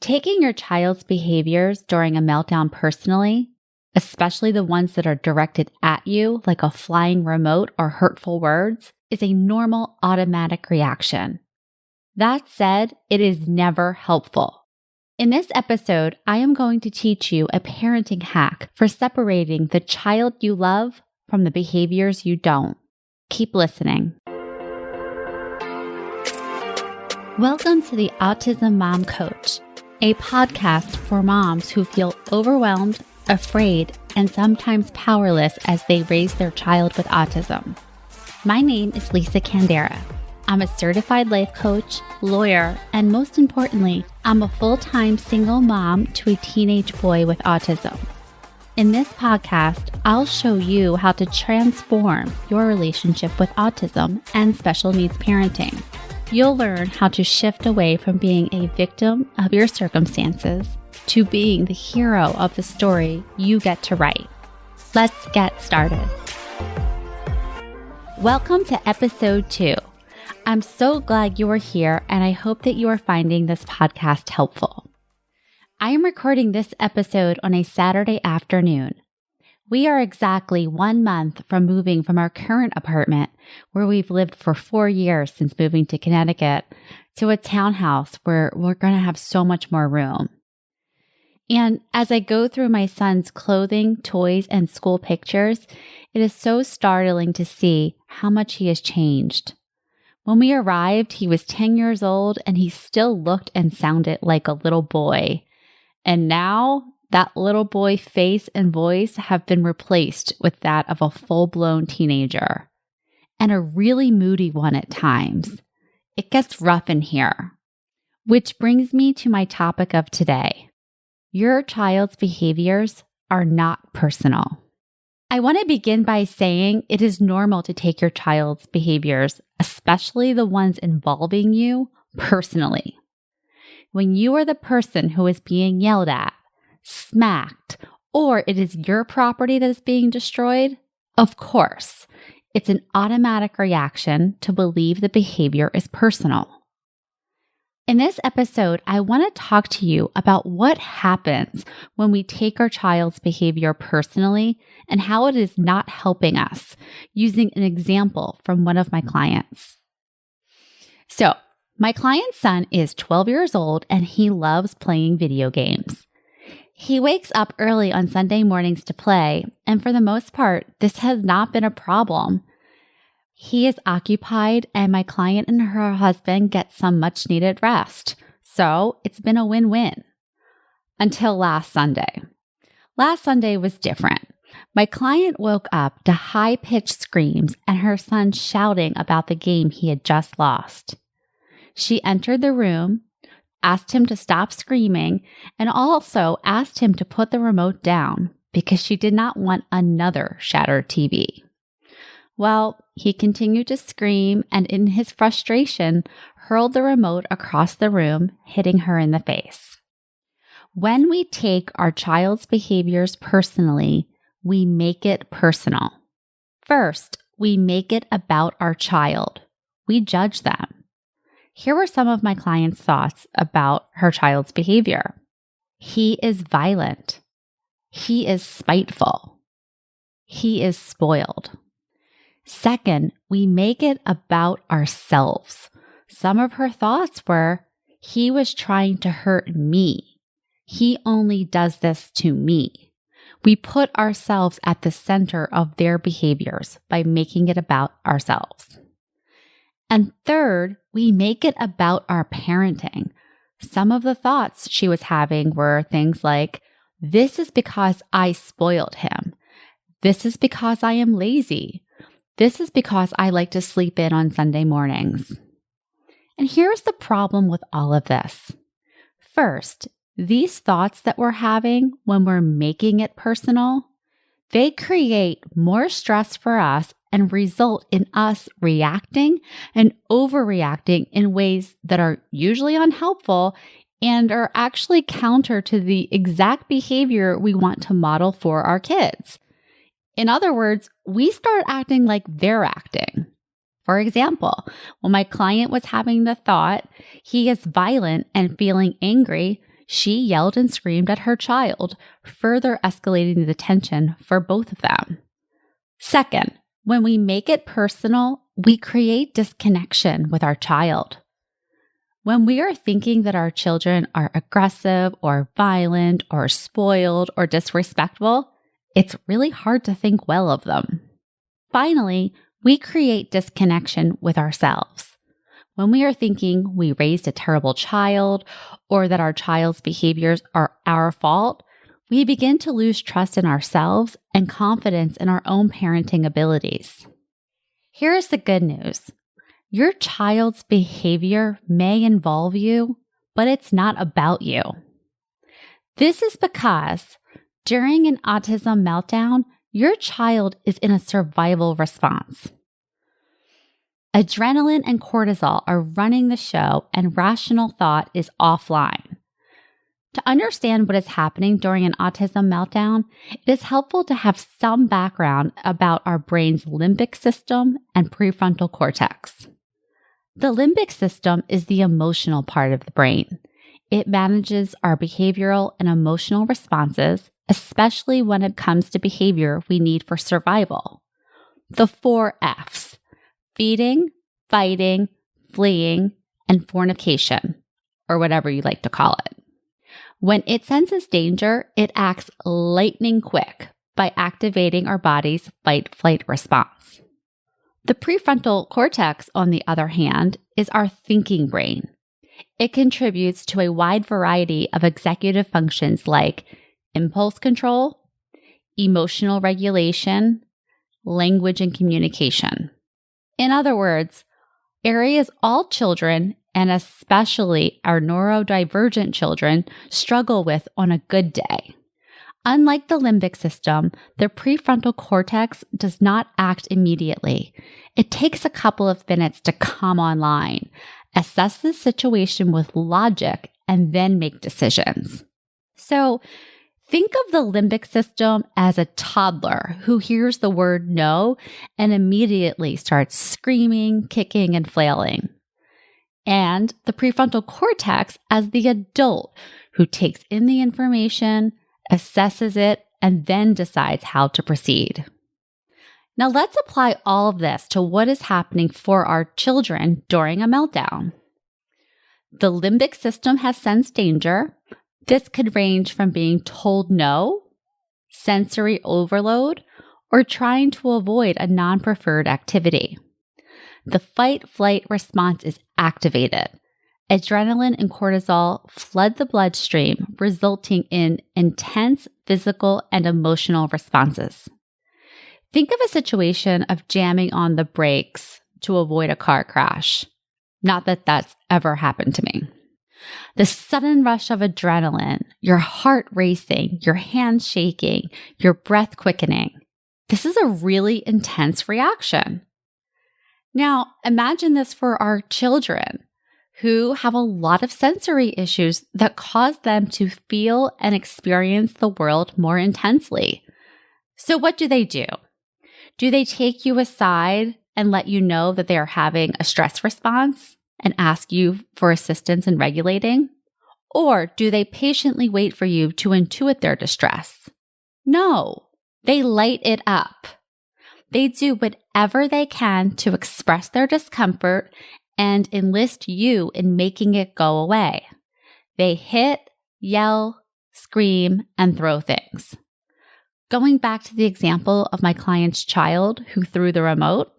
Taking your child's behaviors during a meltdown personally, especially the ones that are directed at you, like a flying remote or hurtful words, is a normal automatic reaction. That said, it is never helpful. In this episode, I am going to teach you a parenting hack for separating the child you love from the behaviors you don't. Keep listening. Welcome to the Autism Mom Coach, a podcast for moms who feel overwhelmed, afraid, and sometimes powerless as they raise their child with autism. My name is Lisa Candera. I'm a certified life coach, lawyer, and most importantly, I'm a full-time single mom to a teenage boy with autism. In this podcast, I'll show you how to transform your relationship with autism and special needs parenting. You'll learn how to shift away from being a victim of your circumstances to being the hero of the story you get to write. Let's get started. Welcome to episode 2. I'm so glad you are here, and I hope that you are finding this podcast helpful. I am recording this episode on a Saturday afternoon. We are exactly 1 month from moving from our current apartment, where we've lived for 4 years since moving to Connecticut, to a townhouse where we're going to have so much more room. And as I go through my son's clothing, toys, and school pictures, it is so startling to see how much he has changed. When we arrived, he was 10 years old and he still looked and sounded like a little boy. And now that little boy face and voice have been replaced with that of a full-blown teenager, and a really moody one at times. It gets rough in here. Which brings me to my topic of today. Your child's behaviors are not personal. I want to begin by saying it is normal to take your child's behaviors, especially the ones involving you, personally. When you are the person who is being yelled at, smacked, or it is your property that is being destroyed, of course, it's an automatic reaction to believe the behavior is personal. In this episode, I want to talk to you about what happens when we take our child's behavior personally and how it is not helping us, using an example from one of my clients. So, my client's son is 12 years old and he loves playing video games. He wakes up early on Sunday mornings to play, and for the most part, this has not been a problem. He is occupied, and my client and her husband get some much-needed rest. So it's been a win-win. Until last Sunday. Last Sunday was different. My client woke up to high-pitched screams and her son shouting about the game he had just lost. She entered the room, asked him to stop screaming, and also asked him to put the remote down because she did not want another shattered TV. Well, he continued to scream and in his frustration, hurled the remote across the room, hitting her in the face. When we take our child's behaviors personally, we make it personal. First, we make it about our child. We judge them. Here were some of my client's thoughts about her child's behavior. He is violent. He is spiteful. He is spoiled. Second, we make it about ourselves. Some of her thoughts were, he was trying to hurt me. He only does this to me. We put ourselves at the center of their behaviors by making it about ourselves. And third, we make it about our parenting. Some of the thoughts she was having were things like, this is because I spoiled him. This is because I am lazy. This is because I like to sleep in on Sunday mornings. And here's the problem with all of this. First, these thoughts that we're having when we're making it personal, they create more stress for us and result in us reacting and overreacting in ways that are usually unhelpful and are actually counter to the exact behavior we want to model for our kids. In other words, we start acting like they're acting. For example, when my client was having the thought, he is violent and feeling angry, She yelled and screamed at her child, further escalating the tension for both of them. Second, when we make it personal, we create disconnection with our child. When we are thinking that our children are aggressive or violent or spoiled or disrespectful, it's really hard to think well of them. Finally, we create disconnection with ourselves. When we are thinking we raised a terrible child or that our child's behaviors are our fault, we begin to lose trust in ourselves and confidence in our own parenting abilities. Here's the good news. Your child's behavior may involve you, but it's not about you. This is because during an autism meltdown, your child is in a survival response. Adrenaline and cortisol are running the show, and rational thought is offline. To understand what is happening during an autism meltdown, it is helpful to have some background about our brain's limbic system and prefrontal cortex. The limbic system is the emotional part of the brain. It manages our behavioral and emotional responses, especially when it comes to behavior we need for survival. The 4 F's: feeding, fighting, fleeing, and fornication, or whatever you like to call it. When it senses danger, it acts lightning quick by activating our body's fight-flight response. The prefrontal cortex, on the other hand, is our thinking brain. It contributes to a wide variety of executive functions like impulse control, emotional regulation, language and communication. In other words, areas all children, and especially our neurodivergent children, struggle with on a good day. Unlike the limbic system, the prefrontal cortex does not act immediately. It takes a couple of minutes to come online, assess the situation with logic, and then make decisions. So, think of the limbic system as a toddler who hears the word no and immediately starts screaming, kicking, and flailing. And the prefrontal cortex as the adult who takes in the information, assesses it, and then decides how to proceed. Now let's apply all of this to what is happening for our children during a meltdown. The limbic system has sensed danger. This could range from being told no, sensory overload, or trying to avoid a non-preferred activity. The fight-flight response is activated. Adrenaline and cortisol flood the bloodstream, resulting in intense physical and emotional responses. Think of a situation of jamming on the brakes to avoid a car crash. Not that that's ever happened to me. The sudden rush of adrenaline, your heart racing, your hands shaking, your breath quickening. This is a really intense reaction. Now, imagine this for our children who have a lot of sensory issues that cause them to feel and experience the world more intensely. So what do? Do they take you aside and let you know that they are having a stress response and ask you for assistance in regulating? Or do they patiently wait for you to intuit their distress? No, they light it up. They do whatever they can to express their discomfort and enlist you in making it go away. They hit, yell, scream, and throw things. Going back to the example of my client's child who threw the remote,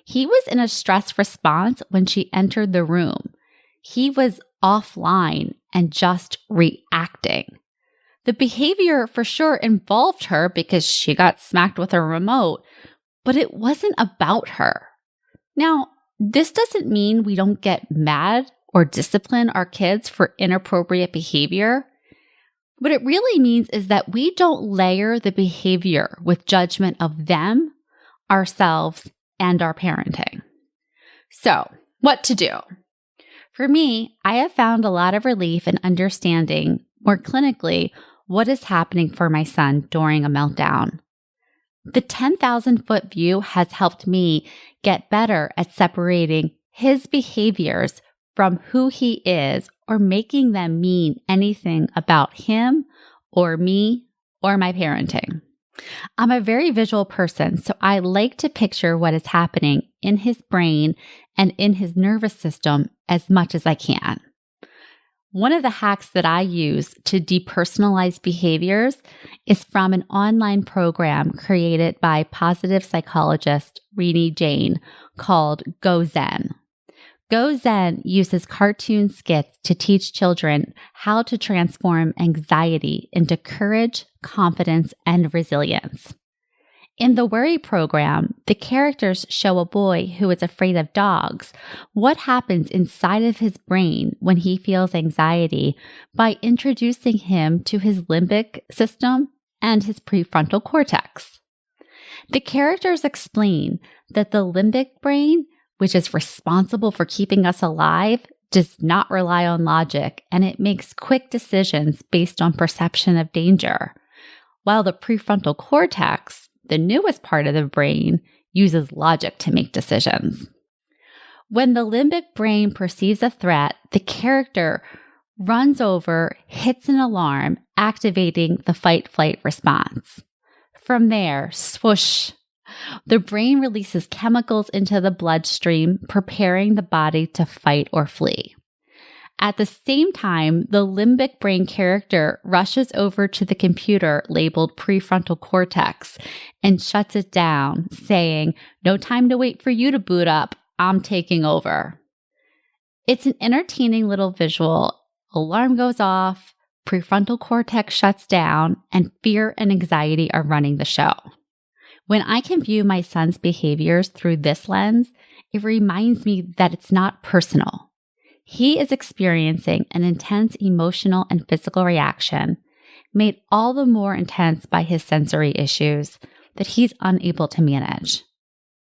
he was in a stress response when she entered the room. He was offline and just reacting. The behavior for sure involved her because she got smacked with a remote, but it wasn't about her. Now, this doesn't mean we don't get mad or discipline our kids for inappropriate behavior. What it really means is that we don't layer the behavior with judgment of them, ourselves, and our parenting. So, what to do? For me, I have found a lot of relief in understanding more clinically what is happening for my son during a meltdown. The 10,000-foot view has helped me get better at separating his behaviors from who he is or making them mean anything about him or me or my parenting. I'm a very visual person, so I like to picture what is happening in his brain and in his nervous system as much as I can. One of the hacks that I use to depersonalize behaviors is from an online program created by positive psychologist Rini Jain called Go Zen. Go Zen uses cartoon skits to teach children how to transform anxiety into courage, confidence, and resilience. In the Worry program, the characters show a boy who is afraid of dogs what happens inside of his brain when he feels anxiety by introducing him to his limbic system and his prefrontal cortex. The characters explain that the limbic brain, which is responsible for keeping us alive, does not rely on logic, and it makes quick decisions based on perception of danger, while the prefrontal cortex, the newest part of the brain, uses logic to make decisions. When the limbic brain perceives a threat, the character runs over, hits an alarm, activating the fight-flight response. From there, swoosh, the brain releases chemicals into the bloodstream, preparing the body to fight or flee. At the same time, the limbic brain character rushes over to the computer labeled prefrontal cortex and shuts it down, saying, "No time to wait for you to boot up. I'm taking over." It's an entertaining little visual. Alarm goes off, prefrontal cortex shuts down, and fear and anxiety are running the show. When I can view my son's behaviors through this lens, it reminds me that it's not personal. He is experiencing an intense emotional and physical reaction, made all the more intense by his sensory issues that he's unable to manage.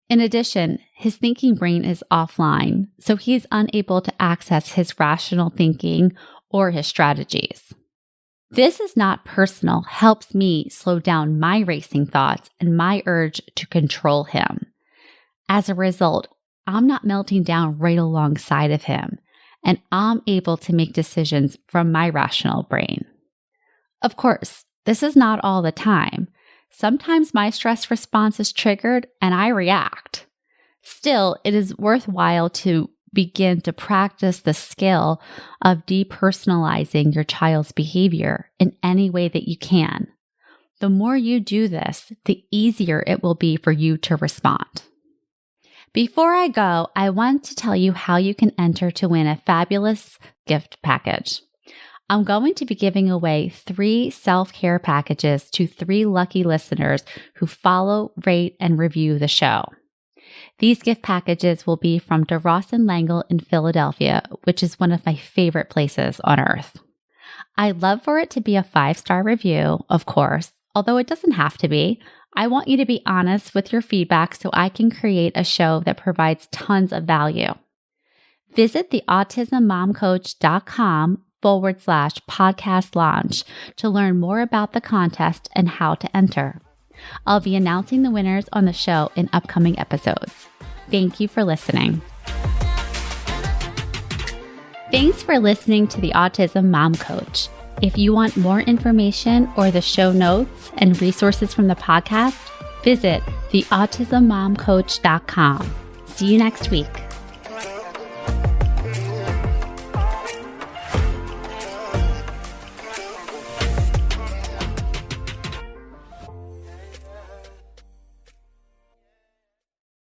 In addition, his thinking brain is offline, so he's unable to access his rational thinking or his strategies. This is not personal helps me slow down my racing thoughts and my urge to control him. As a result, I'm not melting down right alongside of him, and I'm able to make decisions from my rational brain. Of course, this is not all the time. Sometimes my stress response is triggered and I react. Still, it is worthwhile to begin to practice the skill of depersonalizing your child's behavior in any way that you can. The more you do this, the easier it will be for you to respond. Before I go, I want to tell you how you can enter to win a fabulous gift package. I'm going to be giving away 3 self-care packages to 3 lucky listeners who follow, rate, and review the show. These gift packages will be from DeRoss & Langle in Philadelphia, which is one of my favorite places on earth. I'd love for it to be a 5-star review, of course, although it doesn't have to be. I want you to be honest with your feedback so I can create a show that provides tons of value. Visit theautismmomcoach.com/podcast launch to learn more about the contest and how to enter. I'll be announcing the winners on the show in upcoming episodes. Thank you for listening. Thanks for listening to the Autism Mom Coach. If you want more information or the show notes and resources from the podcast, visit theautismmomcoach.com. See you next week.